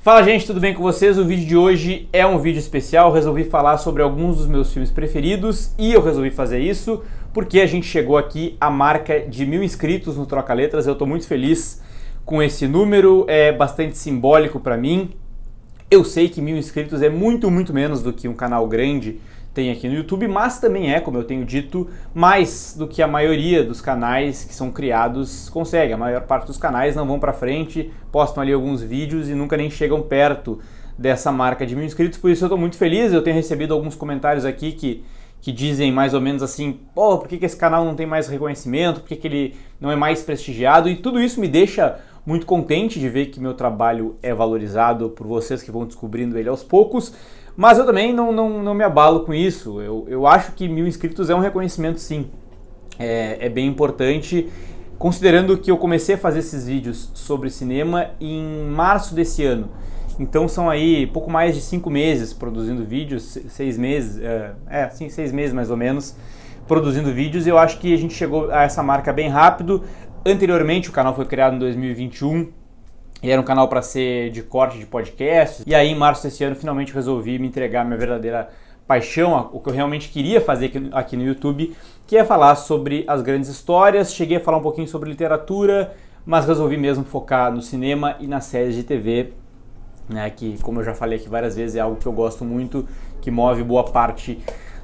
Fala gente, tudo bem com vocês? O vídeo de hoje é um vídeo especial, eu resolvi falar sobre alguns dos meus filmes preferidos e eu resolvi fazer isso porque a gente chegou aqui à marca de 1000 inscritos no Troca Letras. Eu estou muito feliz com esse número, é bastante simbólico para mim. Eu sei que 1000 inscritos é muito menos do que um canal grande tem aqui no YouTube, mas também é, como eu tenho dito, mais do que a maioria dos canais que são criados consegue. A maior parte dos canais não vão pra frente, postam ali alguns vídeos e nunca nem chegam perto dessa marca de 1000 inscritos, por isso eu tô muito feliz. Eu tenho recebido alguns comentários aqui que dizem mais ou menos assim, pô, por que esse canal não tem mais reconhecimento, por que ele não é mais prestigiado, e tudo isso me deixa muito contente de ver que meu trabalho é valorizado por vocês que vão descobrindo ele aos poucos. Mas eu também não me abalo com isso. Eu acho que 1000 inscritos é um reconhecimento, sim. É bem importante, considerando que eu comecei a fazer esses vídeos sobre cinema em março desse ano. Então são aí pouco mais de 5 meses produzindo vídeos, 6 meses, 6 meses mais ou menos, produzindo vídeos. Eu acho que a gente chegou a essa marca bem rápido. Anteriormente o canal foi criado em 2021. E era um canal para ser de corte de podcasts. E aí, em março desse ano, finalmente resolvi me entregar a minha verdadeira paixão, o que eu realmente queria fazer aqui no YouTube, que é falar sobre as grandes histórias. Cheguei a falar um pouquinho sobre literatura, mas resolvi mesmo focar no cinema e nas séries de TV, né, que, como eu já falei aqui várias vezes, é algo que eu gosto muito, que move boa parte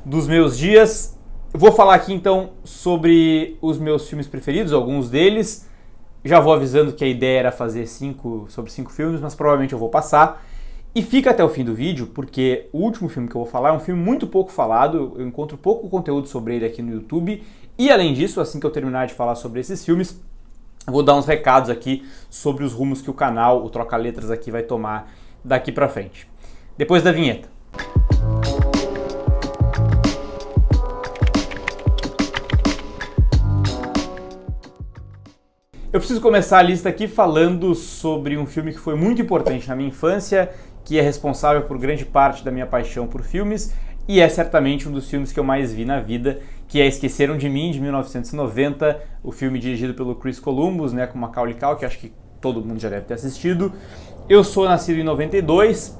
dos meus dias. Eu vou falar aqui, então, sobre os meus filmes preferidos, alguns deles. Já vou avisando que a ideia era fazer 5 filmes, mas provavelmente eu vou passar. E fica até o fim do vídeo, porque o último filme que eu vou falar é um filme muito pouco falado, eu encontro pouco conteúdo sobre ele aqui no YouTube. E além disso, assim que eu terminar de falar sobre esses filmes, eu vou dar uns recados aqui sobre os rumos que o canal, o Troca Letras aqui, vai tomar daqui pra frente. Depois da vinheta. Eu preciso começar a lista aqui falando sobre um filme que foi muito importante na minha infância, que é responsável por grande parte da minha paixão por filmes, e é certamente um dos filmes que eu mais vi na vida, que é Esqueceram de Mim, de 1990, o filme dirigido pelo Chris Columbus, né, com Macaulay Culkin, que acho que todo mundo já deve ter assistido. Eu sou nascido em 92,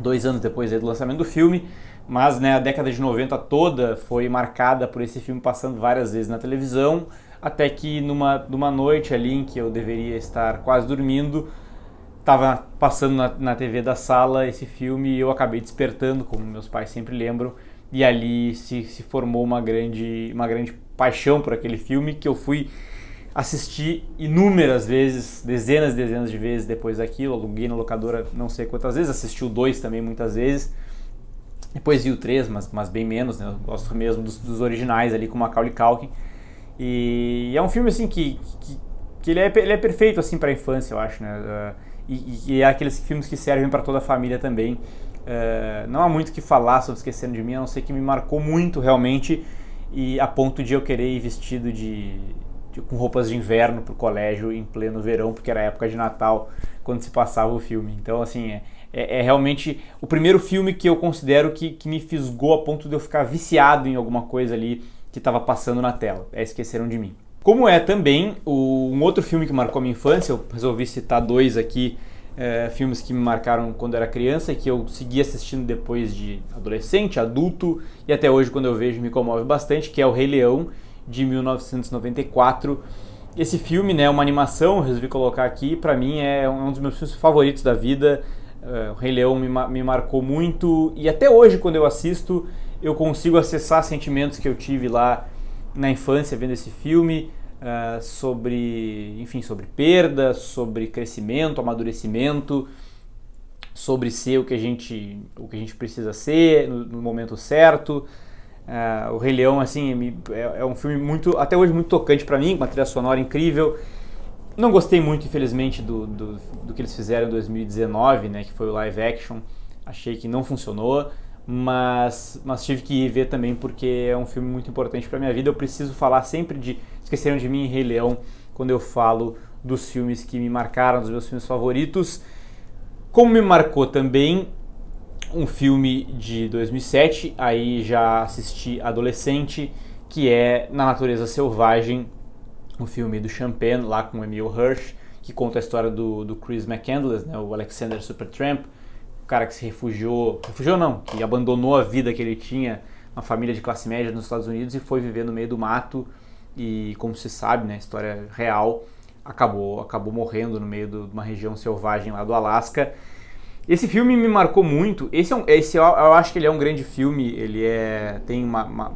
2 anos depois do lançamento do filme, mas né, a década de 90 toda foi marcada por esse filme passando várias vezes na televisão, até que numa noite ali em que eu deveria estar quase dormindo, estava passando na TV da sala esse filme e eu acabei despertando, como meus pais sempre lembram, e ali se formou uma grande paixão por aquele filme que eu fui assistir inúmeras vezes, dezenas e dezenas de vezes depois daquilo. Aluguei na locadora não sei quantas vezes, assisti o 2 também muitas vezes, depois vi o 3, mas bem menos, né? Eu gosto mesmo dos originais ali com Macaulay Culkin. E é um filme assim que ele é perfeito assim para a infância, eu acho, né? E é aqueles filmes que servem para toda a família também. Não há muito o que falar sobre Esquecendo de Mim, a não ser que me marcou muito realmente, e a ponto de eu querer ir vestido com roupas de inverno pro colégio em pleno verão, porque era época de Natal quando se passava o filme. Então assim, é realmente o primeiro filme que eu considero que me fisgou a ponto de eu ficar viciado em alguma coisa ali que estava passando na tela. Esqueceram de Mim. Como é também um outro filme que marcou a minha infância, eu resolvi citar 2 aqui, filmes que me marcaram quando era criança e que eu segui assistindo depois de adolescente, adulto, e até hoje quando eu vejo me comove bastante, que é o Rei Leão, de 1994. Esse filme, né, é uma animação, eu resolvi colocar aqui, pra mim é um dos meus filmes favoritos da vida. O Rei Leão me marcou muito, e até hoje quando eu assisto eu consigo acessar sentimentos que eu tive lá na infância vendo esse filme, sobre perda, sobre crescimento, amadurecimento, sobre ser o que a gente precisa ser no momento certo. O Rei Leão assim, é um filme até hoje muito tocante para mim, com uma trilha sonora incrível. Não gostei muito, infelizmente, do que eles fizeram em 2019, né, que foi o live action. Achei que não funcionou. Mas tive que ir ver também porque é um filme muito importante para minha vida. Eu preciso falar sempre de Esqueceram de Mim e Rei Leão quando eu falo dos filmes que me marcaram, dos meus filmes favoritos. Como me marcou também um filme de 2007, aí já assisti adolescente, que é Na Natureza Selvagem, um filme do Champagne, lá com Emile Hirsch, que conta a história do Chris McCandless, né, o Alexander Supertramp, o cara que se refugiou não, que abandonou a vida que ele tinha, uma família de classe média nos Estados Unidos e foi viver no meio do mato e, como se sabe, né, história real, acabou morrendo no meio de uma região selvagem lá do Alasca. Esse filme me marcou muito. Eu acho que ele é um grande filme. Ele tem uma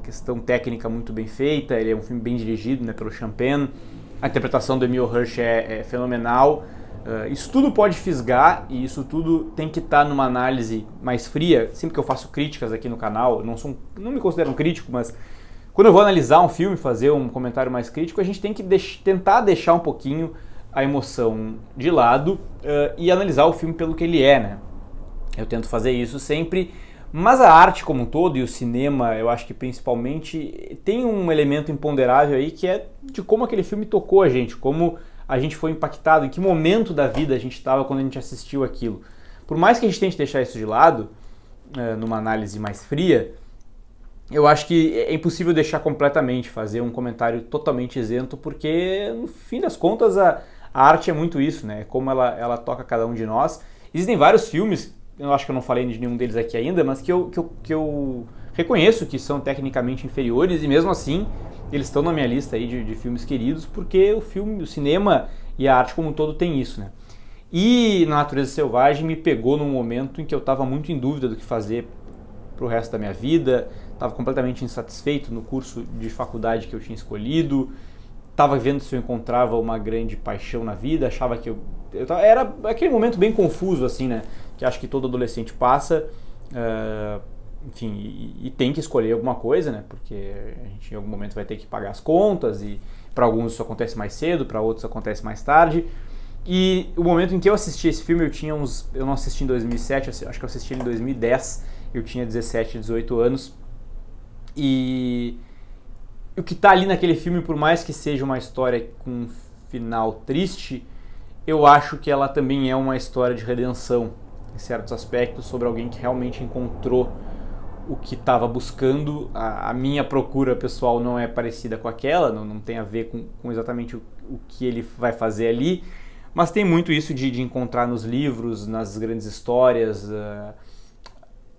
questão técnica muito bem feita. Ele é um filme bem dirigido, né, pelo Champagne. A interpretação do Emile Hirsch é fenomenal. Isso tudo pode fisgar e isso tudo tem que estar numa análise mais fria. Sempre que eu faço críticas aqui no canal, eu não me considero um crítico, mas quando eu vou analisar um filme, fazer um comentário mais crítico, a gente tem que tentar deixar um pouquinho a emoção de lado e analisar o filme pelo que ele é, né? Eu tento fazer isso sempre, mas a arte como um todo e o cinema, eu acho que principalmente, tem um elemento imponderável aí que é de como aquele filme tocou a gente, como a gente foi impactado, em que momento da vida a gente estava quando a gente assistiu aquilo. Por mais que a gente tente deixar isso de lado, numa análise mais fria, eu acho que é impossível deixar completamente, fazer um comentário totalmente isento, porque no fim das contas a arte é muito isso, né? Como ela toca cada um de nós. Existem vários filmes, eu acho que eu não falei de nenhum deles aqui ainda, mas que eu reconheço que são tecnicamente inferiores e mesmo assim eles estão na minha lista aí de filmes queridos, porque o cinema e a arte como um todo tem isso, né? E Na Natureza Selvagem me pegou num momento em que eu estava muito em dúvida do que fazer pro resto da minha vida, estava completamente insatisfeito no curso de faculdade que eu tinha escolhido, estava vendo se eu encontrava uma grande paixão na vida, achava que era aquele momento bem confuso, assim, né? Que acho que todo adolescente passa, enfim, e tem que escolher alguma coisa, né? Porque a gente em algum momento vai ter que pagar as contas e para alguns isso acontece mais cedo, para outros acontece mais tarde. E o momento em que eu assisti esse filme, eu não assisti em 2007, acho que eu assisti em 2010, eu tinha 17, 18 anos. E o que está ali naquele filme, por mais que seja uma história com um final triste, eu acho que ela também é uma história de redenção, em certos aspectos, sobre alguém que realmente encontrou o que estava buscando. A minha procura pessoal não é parecida com aquela, não tem a ver com exatamente o que ele vai fazer ali, mas tem muito isso de encontrar nos livros, nas grandes histórias,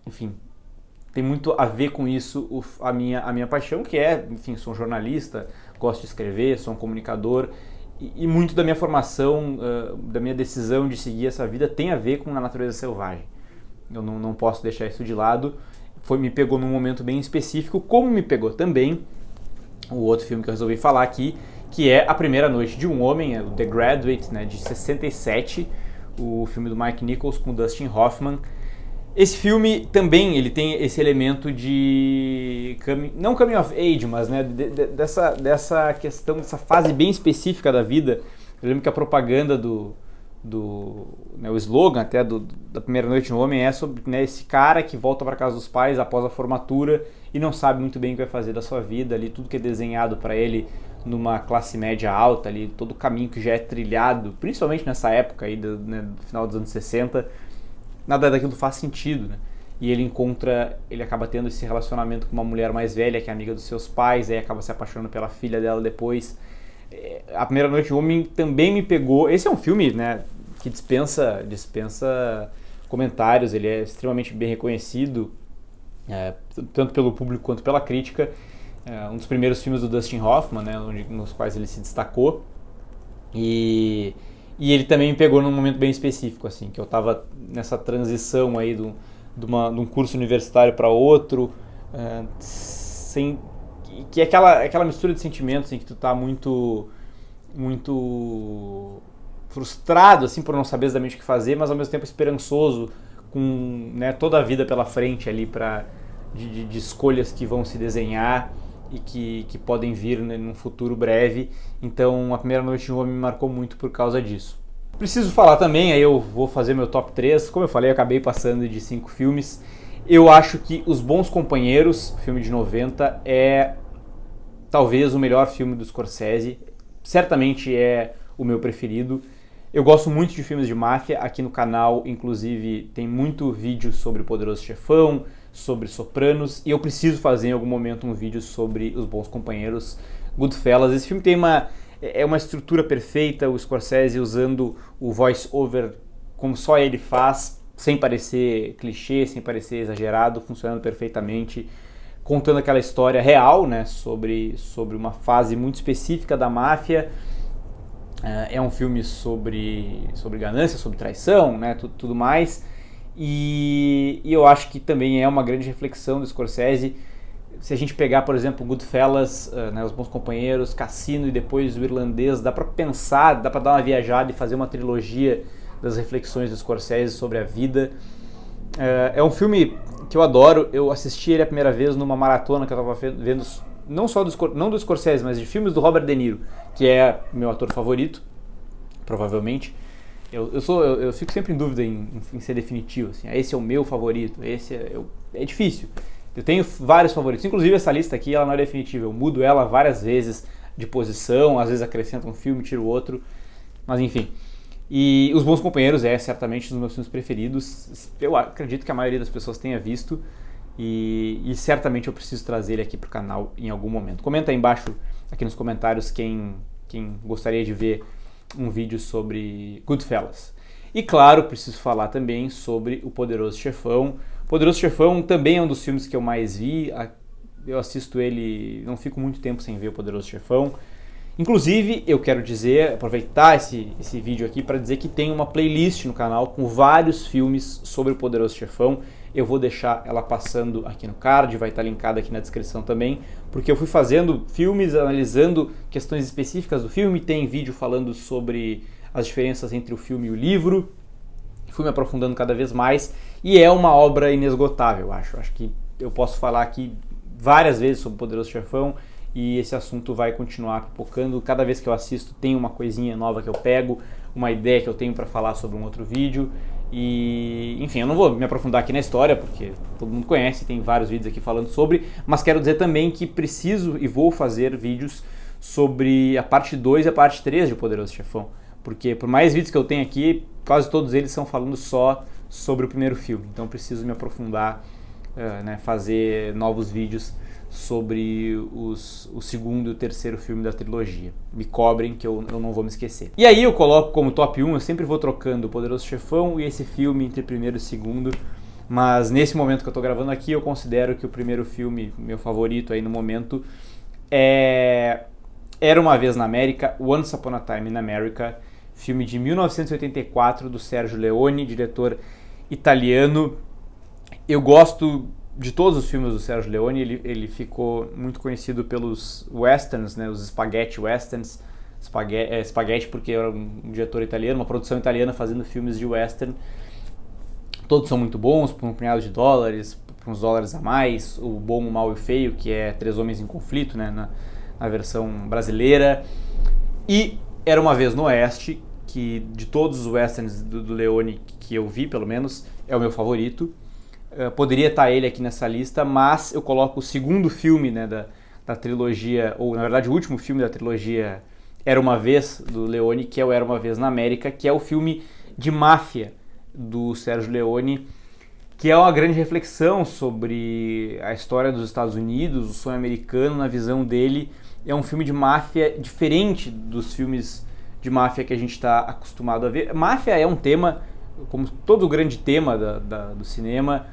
enfim, tem muito a ver com isso a minha paixão, que é, enfim, sou um jornalista, gosto de escrever, sou um comunicador, e muito da minha formação, da minha decisão de seguir essa vida tem a ver com a natureza selvagem. Eu não posso deixar isso de lado. Me pegou num momento bem específico, como me pegou também o outro filme que eu resolvi falar aqui, que é A Primeira Noite de um Homem, o The Graduate, né, de 67, o filme do Mike Nichols com Dustin Hoffman. Esse filme também ele tem esse elemento de não coming of age, mas, né, dessa questão, dessa fase bem específica da vida. Eu lembro que a propaganda né, o slogan até da Primeira Noite de um Homem é sobre, né, esse cara que volta para casa dos pais após a formatura e não sabe muito bem o que vai fazer da sua vida, ali tudo que é desenhado para ele numa classe média alta, ali todo o caminho que já é trilhado, principalmente nessa época aí do final dos anos 60, nada daquilo faz sentido, né? E ele acaba tendo esse relacionamento com uma mulher mais velha, que é amiga dos seus pais, aí acaba se apaixonando pela filha dela depois. A Primeira Noite de um Homem também me pegou. Esse é um filme, né, que dispensa comentários, ele é extremamente bem reconhecido, tanto pelo público quanto pela crítica. Um dos primeiros filmes do Dustin Hoffman, né, nos quais ele se destacou. E ele também me pegou num momento bem específico, assim, que eu estava nessa transição aí de um curso universitário para outro, que é aquela mistura de sentimentos em que tu tá muito frustrado, assim, por não saber exatamente o que fazer, mas ao mesmo tempo esperançoso, com, né, toda a vida pela frente ali de escolhas que vão se desenhar e que podem vir, né, num futuro breve. Então A Primeira Noite de um Homem me marcou muito por causa disso. Preciso falar também, aí eu vou fazer meu top 3, como eu falei, eu acabei passando de 5 filmes. Eu acho que Os Bons Companheiros, filme de 90, é talvez o melhor filme do Scorsese, certamente é o meu preferido. Eu gosto muito de filmes de máfia, aqui no canal inclusive tem muito vídeo sobre O Poderoso Chefão, sobre Sopranos, e eu preciso fazer em algum momento um vídeo sobre Os Bons Companheiros, Goodfellas. Esse filme tem é uma estrutura perfeita, o Scorsese usando o voice-over como só ele faz, sem parecer clichê, sem parecer exagerado, funcionando perfeitamente, contando aquela história real, né, sobre uma fase muito específica da máfia. É um filme sobre ganância, sobre traição, né, tudo mais. E eu acho que também é uma grande reflexão do Scorsese. Se a gente pegar, por exemplo, Goodfellas, né, Os Bons Companheiros, Cassino e depois O Irlandês, dá para pensar, dá para dar uma viajada e fazer uma trilogia das reflexões do Scorsese sobre a vida. É um filme que eu adoro. Eu assisti ele a primeira vez numa maratona que eu estava vendo, não do Scorsese, mas de filmes do Robert De Niro, que é meu ator favorito, provavelmente. Eu fico sempre em dúvida em ser definitivo, assim, esse é o meu favorito, é difícil. Eu tenho vários favoritos, inclusive essa lista aqui ela não é definitiva, eu mudo ela várias vezes de posição, às vezes acrescento um filme, tiro outro, mas enfim. E Os Bons Companheiros é certamente um dos meus filmes preferidos, eu acredito que a maioria das pessoas tenha visto e certamente eu preciso trazer ele aqui pro canal em algum momento. Comenta aí embaixo, aqui nos comentários, quem gostaria de ver um vídeo sobre Goodfellas. E claro, preciso falar também sobre O Poderoso Chefão. O Poderoso Chefão também é um dos filmes que eu mais vi. Eu assisto ele, não fico muito tempo sem ver O Poderoso Chefão. Inclusive, eu quero aproveitar esse vídeo aqui para dizer que tem uma playlist no canal com vários filmes sobre O Poderoso Chefão. Eu vou deixar ela passando aqui no card, vai estar linkada aqui na descrição também, porque eu fui fazendo filmes, analisando questões específicas do filme, tem vídeo falando sobre as diferenças entre o filme e o livro, fui me aprofundando cada vez mais, e é uma obra inesgotável, eu acho. Acho que eu posso falar aqui várias vezes sobre O Poderoso Chefão, e esse assunto vai continuar pipocando. Cada vez que eu assisto tem uma coisinha nova que eu pego, uma ideia que eu tenho para falar sobre um outro vídeo. E, enfim, eu não vou me aprofundar aqui na história, porque todo mundo conhece, tem vários vídeos aqui falando sobre, mas quero dizer também que preciso e vou fazer vídeos sobre a parte 2 e a parte 3 de O Poderoso Chefão, porque por mais vídeos que eu tenho aqui, quase todos eles são falando só sobre o primeiro filme, então preciso me aprofundar, né, fazer novos vídeos sobre o segundo e o terceiro filme da trilogia. Me cobrem que eu não vou me esquecer. E aí eu coloco como top 1, eu sempre vou trocando O Poderoso Chefão e esse filme entre primeiro e segundo, mas nesse momento que eu tô gravando aqui, eu considero que o primeiro filme, meu favorito aí no momento, Era Uma Vez na América, Once Upon a Time in America, filme de 1984 do Sergio Leone, diretor italiano. Eu gosto de todos os filmes do Sergio Leone. Ele ficou muito conhecido pelos westerns, né, os spaghetti westerns, spaghetti porque era um diretor italiano, uma produção italiana fazendo filmes de western. Todos são muito bons, por um punhado de dólares, por uns dólares a mais, O Bom, o Mal e o Feio, que é Três Homens em Conflito, né, na versão brasileira. E Era Uma Vez no Oeste, que de todos os westerns do Leone que eu vi, pelo menos, é o meu favorito. Poderia estar ele aqui nessa lista, mas eu coloco o segundo filme, né, da trilogia, ou na verdade o último filme da trilogia Era Uma Vez, do Leone, que é o Era Uma Vez na América, que é o filme de máfia do Sergio Leone, que é uma grande reflexão sobre a história dos Estados Unidos, o sonho americano na visão dele. É um filme de máfia diferente dos filmes de máfia que a gente está acostumado a ver. Máfia é um tema, como todo grande tema do cinema,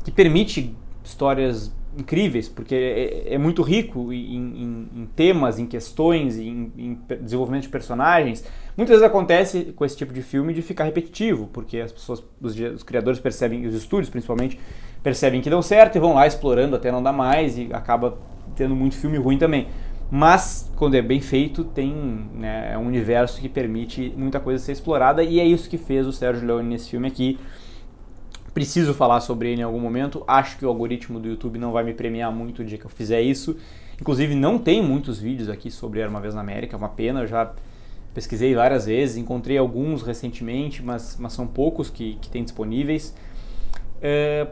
que permite histórias incríveis, porque é muito rico em temas, em questões, em desenvolvimento de personagens. Muitas vezes acontece com esse tipo de filme de ficar repetitivo, porque as pessoas, os criadores percebem, os estúdios principalmente, percebem que dão certo e vão lá explorando até não dar mais e acaba tendo muito filme ruim também. Mas, quando é bem feito, tem, né, um universo que permite muita coisa ser explorada, e é isso que fez o Sergio Leone nesse filme aqui. Preciso falar sobre ele em algum momento. Acho que o algoritmo do YouTube não vai me premiar muito o dia que eu fizer isso. Inclusive, não tem muitos vídeos aqui sobre Era Uma Vez na América, é uma pena. Eu já pesquisei várias vezes, encontrei alguns recentemente, mas são poucos que tem disponíveis.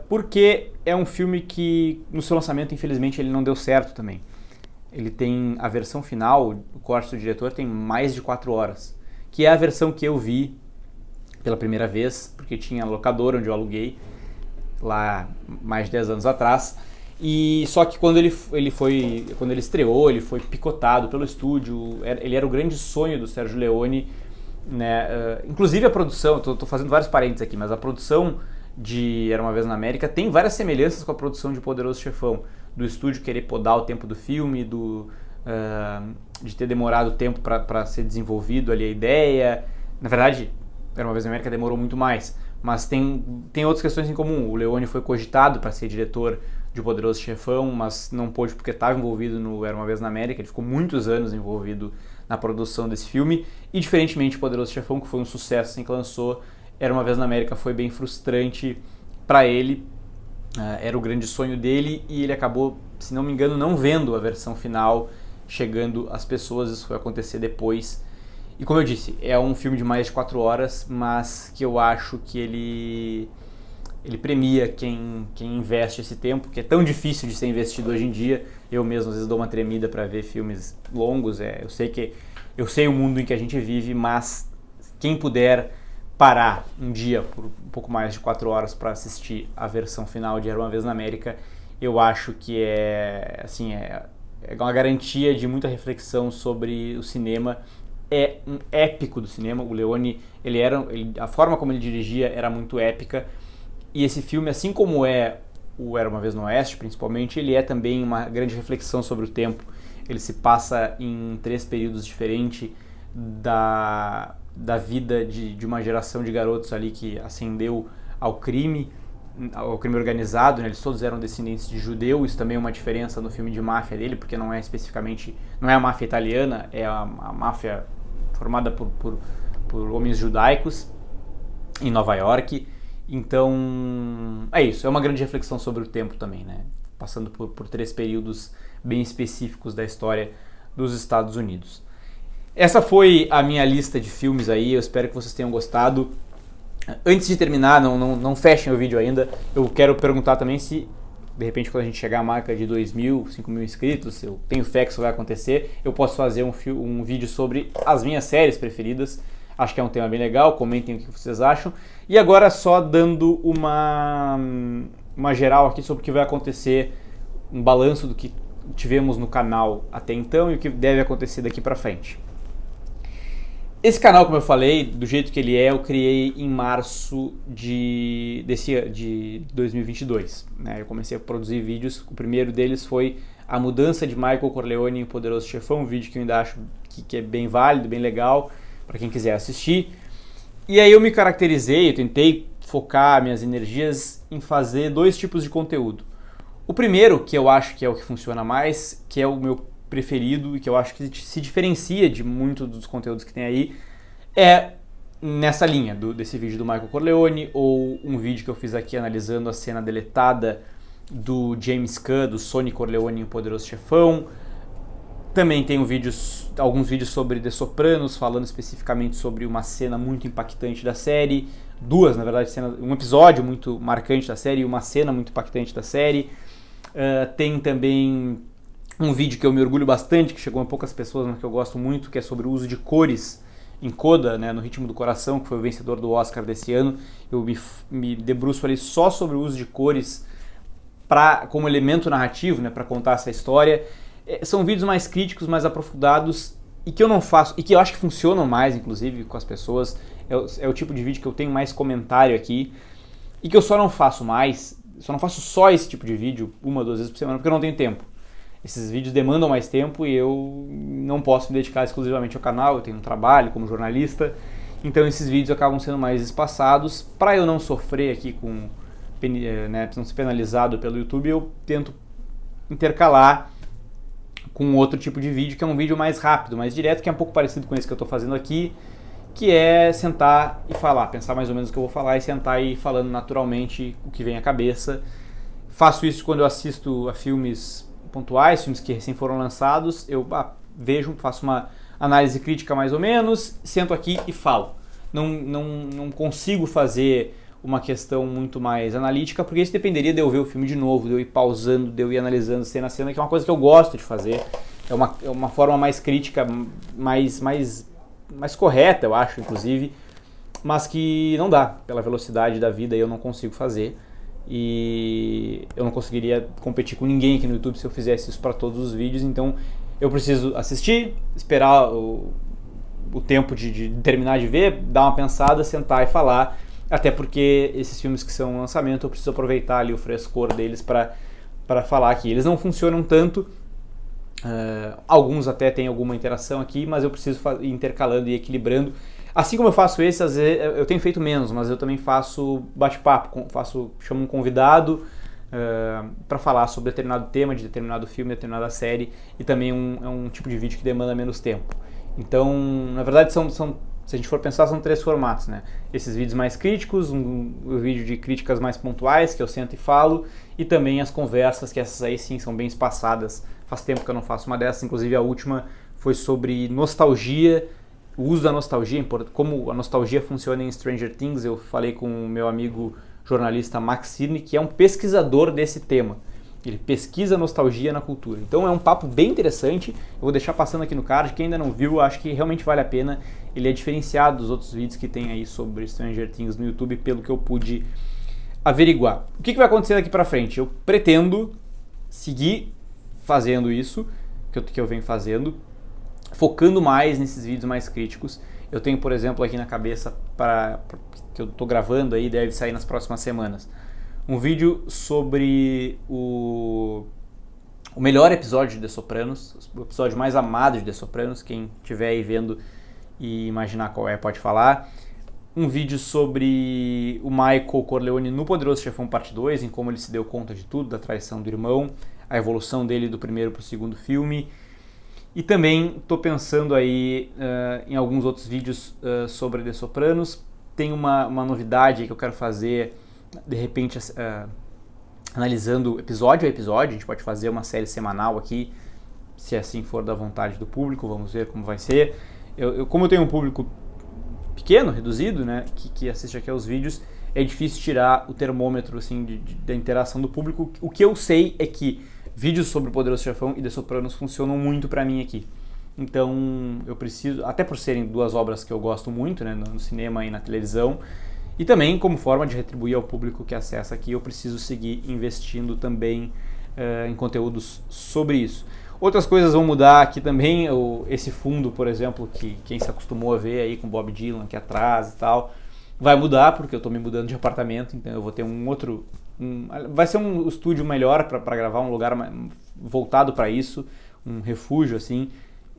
Porque é um filme que, no seu lançamento, infelizmente, ele não deu certo também. Ele tem a versão final, o corte do diretor tem mais de 4 horas, que é a versão que eu vi pela primeira vez, porque tinha locadora onde eu aluguei lá mais de 10 anos atrás, E só que quando quando ele estreou, ele foi picotado pelo estúdio. Ele era o grande sonho do Sergio Leone, né? Inclusive a produção, tô fazendo vários parênteses aqui, mas a produção de Era Uma Vez na América tem várias semelhanças com a produção de Poderoso Chefão, do estúdio querer podar o tempo do filme, de ter demorado tempo para ser desenvolvido ali a ideia. Na verdade, Era Uma Vez na América demorou muito mais, mas tem outras questões em comum. O Leone foi cogitado para ser diretor de Poderoso Chefão, mas não pôde porque estava envolvido no Era Uma Vez na América. Ele ficou muitos anos envolvido na produção desse filme, e diferentemente de Poderoso Chefão, que foi um sucesso assim que lançou, Era Uma Vez na América foi bem frustrante para ele. Era o grande sonho dele e ele acabou, se não me engano, não vendo a versão final chegando às pessoas. Isso foi acontecer depois. E como eu disse, é um filme de mais de 4 horas, mas que eu acho que ele premia quem investe esse tempo, que é tão difícil de ser investido hoje em dia. Eu mesmo às vezes dou uma tremida para ver filmes longos. Eu sei o mundo em que a gente vive, mas quem puder parar um dia por um pouco mais de 4 horas para assistir a versão final de Era Uma Vez na América, eu acho que é uma garantia de muita reflexão sobre o cinema. É um épico do cinema. O Leone, a forma como ele dirigia era muito épica, e esse filme, assim como é o Era Uma Vez no Oeste, principalmente, ele é também uma grande reflexão sobre o tempo. Ele se passa em 3 períodos diferentes da vida de uma geração de garotos ali que ascendeu ao crime organizado, né? Eles todos eram descendentes de judeu. Isso também é uma diferença no filme de máfia dele, porque não é a máfia italiana, é a máfia formada por homens judaicos em Nova York. Então, é isso, é uma grande reflexão sobre o tempo também, né? Passando por 3 períodos bem específicos da história dos Estados Unidos. Essa foi a minha lista de filmes aí, eu espero que vocês tenham gostado. Antes de terminar, não fechem o vídeo ainda, eu quero perguntar também se, de repente, quando a gente chegar à marca de 2.000, 5.000 inscritos, eu tenho fé que isso vai acontecer, eu posso fazer um vídeo sobre as minhas séries preferidas. Acho que é um tema bem legal, comentem o que vocês acham. E agora só dando uma geral aqui sobre o que vai acontecer, um balanço do que tivemos no canal até então e o que deve acontecer daqui pra frente. Esse canal, como eu falei, do jeito que ele eu criei em março de 2022. Né? Eu comecei a produzir vídeos, o primeiro deles foi a mudança de Michael Corleone em Poderoso Chefão, um vídeo que eu ainda acho que é bem válido, bem legal, para quem quiser assistir. E aí eu me caracterizei, eu tentei focar minhas energias em fazer 2 tipos de conteúdo. O primeiro, que eu acho que é o que funciona mais, que é o meu preferido e que eu acho que se diferencia de muito dos conteúdos que tem aí, é nessa linha desse vídeo do Michael Corleone, ou um vídeo que eu fiz aqui analisando a cena deletada do James Caan, do Sonny Corleone em Poderoso Chefão. Também tem alguns vídeos sobre The Sopranos, falando especificamente sobre uma cena muito impactante da série. 2, na verdade, um episódio muito marcante da série e uma cena muito impactante da série. Tem também um vídeo que eu me orgulho bastante, que chegou a poucas pessoas, mas que eu gosto muito, que é sobre o uso de cores em Coda, né, no Ritmo do Coração, que foi o vencedor do Oscar desse ano. Eu me debruço ali só sobre o uso de cores como elemento narrativo, né, para contar essa história. São vídeos mais críticos, mais aprofundados, e que eu não faço, e que eu acho que funcionam mais, inclusive, com as pessoas. É o tipo de vídeo que eu tenho mais comentário aqui, e que eu só não faço só esse tipo de vídeo 1 ou 2 vezes por semana, porque eu não tenho tempo. Esses vídeos demandam mais tempo e eu não posso me dedicar exclusivamente ao canal, eu tenho um trabalho como jornalista, então esses vídeos acabam sendo mais espaçados. Para eu não sofrer aqui né, não ser penalizado pelo YouTube, eu tento intercalar com outro tipo de vídeo, que é um vídeo mais rápido, mais direto, que é um pouco parecido com esse que eu estou fazendo aqui, que é sentar e falar, pensar mais ou menos o que eu vou falar e sentar e ir falando naturalmente o que vem à cabeça. Faço isso quando eu assisto a filmes pontuais, filmes que recém foram lançados, eu vejo, faço uma análise crítica mais ou menos, sento aqui e falo. Não consigo fazer uma questão muito mais analítica, porque isso dependeria de eu ver o filme de novo, de eu ir pausando, de eu ir analisando cena a cena, que é uma coisa que eu gosto de fazer. É uma forma mais crítica, mais correta, eu acho, inclusive, mas que não dá. Pela velocidade da vida eu não consigo fazer. e eu não conseguiria competir com ninguém aqui no YouTube se eu fizesse isso para todos os vídeos, então eu preciso assistir, esperar o tempo de terminar de ver, dar uma pensada, sentar e falar, até porque esses filmes que são lançamento eu preciso aproveitar ali o frescor deles para falar aqui. Eles não funcionam tanto, alguns até têm alguma interação aqui, mas eu preciso ir intercalando e equilibrando. Assim como eu faço esse, às vezes eu tenho feito menos, mas eu também faço bate-papo, chamo um convidado para falar sobre determinado tema, de determinado filme, determinada série, e também é um tipo de vídeo que demanda menos tempo. Então, na verdade, se a gente for pensar, são 3 formatos, né? Esses vídeos mais críticos, um vídeo de críticas mais pontuais, que eu sento e falo, e também as conversas, que essas aí sim são bem espaçadas. Faz tempo que eu não faço uma dessas, inclusive a última foi sobre nostalgia, o uso da nostalgia, como a nostalgia funciona em Stranger Things. Eu falei com o meu amigo jornalista Max Sidney, que é um pesquisador desse tema. Ele pesquisa nostalgia na cultura. Então é um papo bem interessante, eu vou deixar passando aqui no card, quem ainda não viu, acho que realmente vale a pena. Ele é diferenciado dos outros vídeos que tem aí sobre Stranger Things no YouTube, pelo que eu pude averiguar. O que vai acontecer daqui pra frente? Eu pretendo seguir fazendo isso, que eu venho fazendo, focando mais nesses vídeos mais críticos. Eu tenho, por exemplo, aqui na cabeça, que eu tô gravando aí, deve sair nas próximas semanas, um vídeo sobre o melhor episódio de The Sopranos, o episódio mais amado de The Sopranos. Quem estiver aí vendo e imaginar qual é, pode falar. Um vídeo sobre o Michael Corleone no Poderoso Chefão Parte 2, em como ele se deu conta de tudo, da traição do irmão, a evolução dele do primeiro para o segundo filme. E também estou pensando aí em alguns outros vídeos sobre The Sopranos. Tem uma novidade que eu quero fazer, de repente, analisando episódio a episódio. A gente pode fazer uma série semanal aqui, se assim for da vontade do público. Vamos ver como vai ser. Como eu tenho um público pequeno, reduzido, né, que assiste aqui aos vídeos, é difícil tirar o termômetro assim, da interação do público. O que eu sei é que vídeos sobre o Poderoso Chefão e The Sopranos funcionam muito pra mim aqui. Então eu preciso, até por serem 2 obras que eu gosto muito, né, no cinema e na televisão, e também como forma de retribuir ao público que acessa aqui, eu preciso seguir investindo também em conteúdos sobre isso. Outras coisas vão mudar aqui também, esse fundo, por exemplo, que quem se acostumou a ver aí com Bob Dylan aqui atrás e tal, vai mudar porque eu estou me mudando de apartamento, então eu vou ter vai ser um estúdio melhor para gravar, um lugar voltado para isso, um refúgio assim,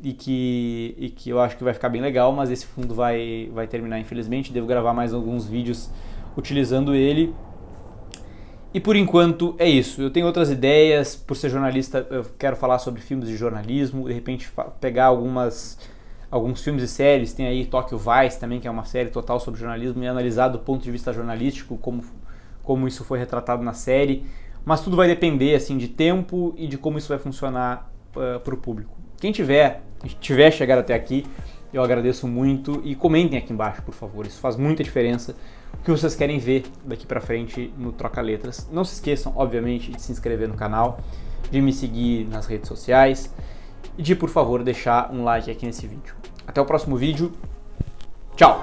e que eu acho que vai ficar bem legal, mas esse fundo vai terminar infelizmente. Devo gravar mais alguns vídeos utilizando ele. E por enquanto é isso. Eu tenho outras ideias, por ser jornalista eu quero falar sobre filmes de jornalismo, de repente pegar alguns filmes e séries. Tem aí Tokyo Vice também, que é uma série total sobre jornalismo, e analisar do ponto de vista jornalístico como isso foi retratado na série. Mas tudo vai depender assim, de tempo e de como isso vai funcionar para o público. Quem tiver chegado até aqui, eu agradeço muito, e comentem aqui embaixo, por favor, isso faz muita diferença. O que vocês querem ver daqui pra frente no Troca Letras. Não se esqueçam, obviamente, de se inscrever no canal, de me seguir nas redes sociais e de, por favor, deixar um like aqui nesse vídeo. Até o próximo vídeo. Tchau!